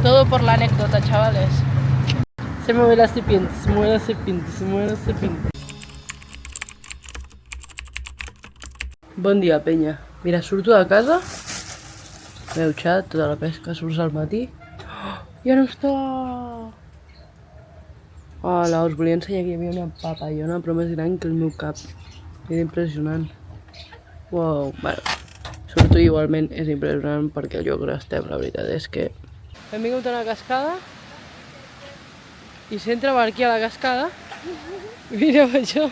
Todo por la anécdota, chavales. Se mueve la serpiente, se mueve la serpiente, se mueve la serpiente. Bon dia, penya. Mira, surto de casa, m'he dutxat, tota la pesca, surts al matí. Oh, ja no està! Hola, us volia ensenyar que hi havia una papallona, però més gran que el meu cap. Era impressionant. Wow, bueno, surto igualment, és impressionant perquè el lloc on estem, la veritat és que... Hem vingut a una cascada i s'entra per aquí a la cascada. Mireu això.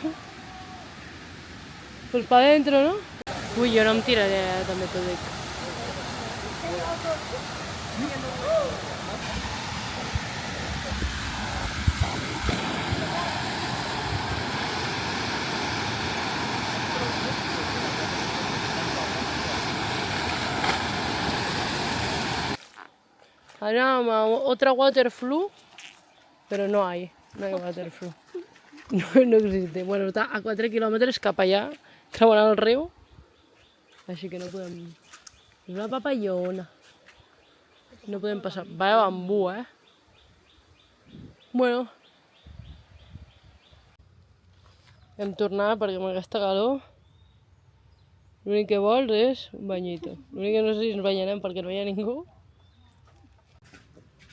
Pues pa dentro, ¿no? Ui, jo no em tiraré, també t'ho dic. Anàvem a otra waterflu, però no hay waterflu. No existe. Bueno, està a 4 quilòmetres cap allà, creuant el riu, així que no podem... És una papallona. No podem passar. Va a bambú, Bueno. Hem tornat perquè amb aquesta calor l'únic que vols és un banyito. L'únic que no sé si ens banyarem perquè no hi ha ningú.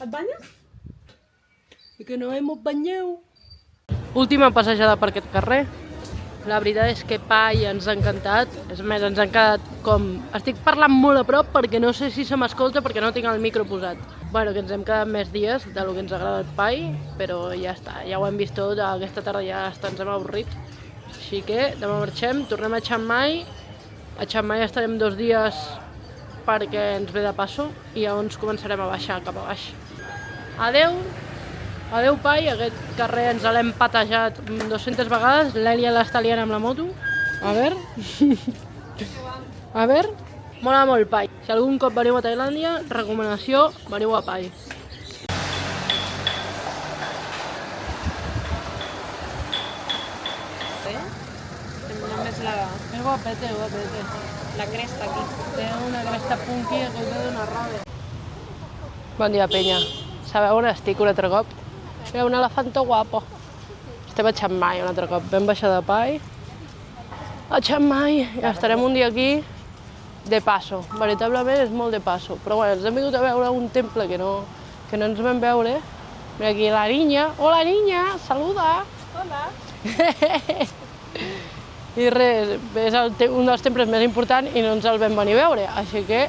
Et banyes? I que no hemos banyeu. Última passejada per aquest carrer. La veritat és que Pai ens ha encantat. És més, ens ha quedat com... Estic parlant molt a prop perquè no sé si se m'escolta perquè no tinc el micro posat. Bueno, que ens hem quedat més dies del que ens agrada el Pai, però ja està, ja ho hem vist tot, aquesta tarda ja està, ens hem avorrit. Així que demà marxem, tornem a Chiang Mai. A Chiang Mai estarem 2 dies perquè ens ve de passo i llavors començarem a baixar cap a baix. Adeu! Adeu, Pai, aquest carrer ens l'hem patejat 200 vegades, l'Èlia l'està liant amb la moto. A veure... A veure... Mola molt, Pai. Si algun cop veniu a Tailàndia, recomanació, veniu a Pai. Només És guapete, guapete. la cresta aquí. Té una cresta punky que us dona rave. Bon dia, penya. Sabeu on estic un altre cop? Era un elefanto guapo. Estem a Chiang Mai un altre cop. Vam baixar de Pai a Chiang Mai i estarem un dia aquí de passo. Veritablement és molt de passo. Però bueno, ens hem vingut a veure un temple que no ens vam veure. Mira aquí la niña. Hola, niña! Saluda! Hola! I res, és un dels temples més importants i no ens el vam venir a veure. Així que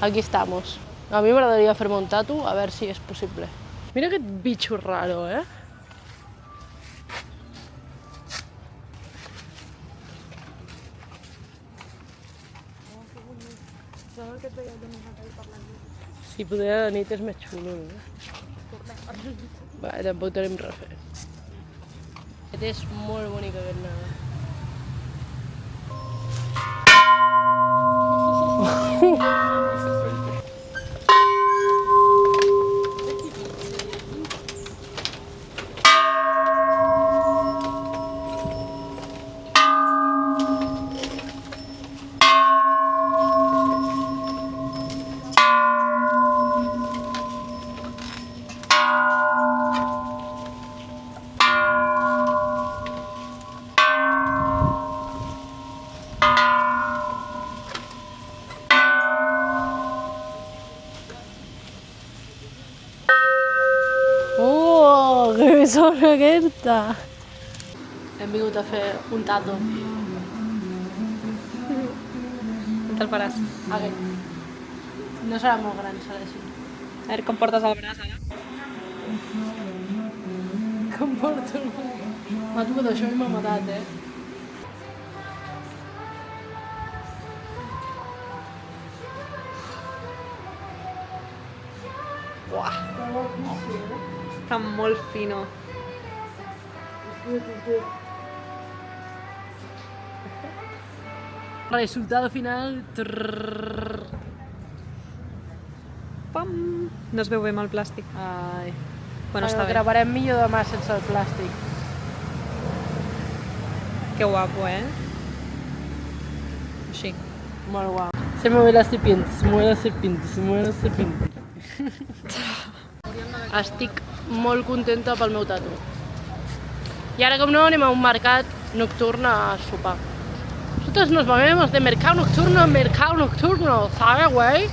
aquí estamos. A mi m'agradaria fer-me un tatu, a veure si és possible. Mira aquest bitxo raro, Si poder a la nit és més xulo, Va, tampoc tenim res a fer. Aquest és molt bonic, aquest nada. Que sona aquesta! Hem vingut a fer un tato. On te'l faràs? Aquest. No serà molt gran, serà així. A veure com portes el braç ara. Com porto el braç? M'ha tocat això i m'ha matat, Uah! Està molt fino. Resultado final... Pam! No es veu bé amb el plàstic. Ai. Bueno, està bé. Gravarem millor demà sense el plàstic. Que guapo, Així. Molt guapo. Se mueve la serpiente, se mueve la serpiente, se mueve la serpiente. estic molt contenta pel meu tatu. I ara, com no, anem a un mercat nocturn a sopar. Nosotros nos movemos de mercado nocturno en mercado nocturno, ¿sabes, güey?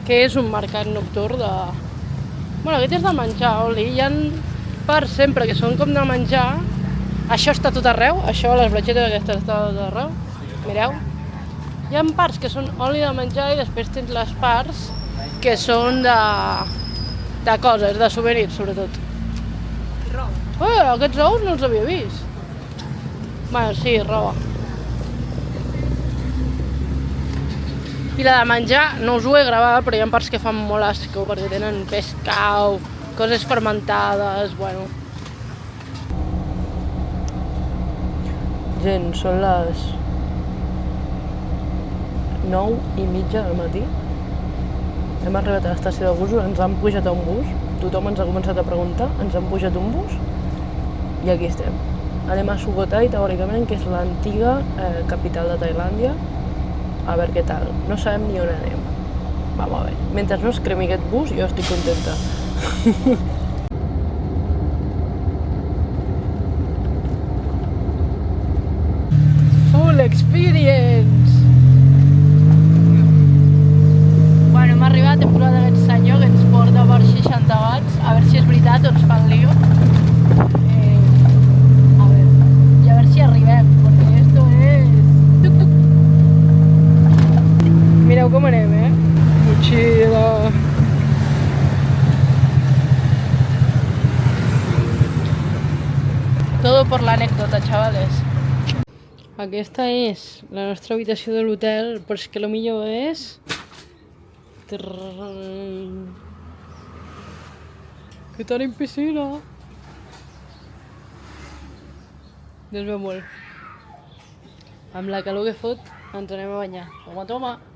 Què és un mercat nocturn de... Bueno, aquest és de menjar, Oli. Hi ha parts sempre que són com de menjar. Això està tot arreu, això, les bratxetes aquestes està tot arreu. Mireu. Hi ha parts que són oli de menjar i després tens les parts que són de coses, de souvenirs, sobretot. Aquests ous no els havia vist. Bueno, sí, roba. I la de menjar no us ho he gravat, però hi ha parts que fan molt asco perquè tenen pescau, coses fermentades, bueno. Gent, són les 9:30 del matí. Hem arribat a l'estació de busos, ens han pujat a un bus, tothom ens ha començat a preguntar, ens han pujat un bus i aquí estem. Anem a Sukhothai, teòricament, que és l'antiga capital de Tailàndia. A veure què tal. No sabem ni on anem. Vamos a ver. Mentre no es cremi aquest bus, jo estic contenta. Full experience! Bueno, hem arribat, hem trobat aquest senyor que ens porta per 60 watts. A veure si és veritat o ens fan lío. A veure. I a veure si arribem, perquè esto es... Tuc-tuc! Mireu com anem, Mochila! Todo por la anécdota, chavales. Aquesta és la nostra habitació de l'hotel, però és que el millor és... Que tenim piscina! Déu veu molt. Amb la calor que fot, ens anem a banyar. Toma, toma!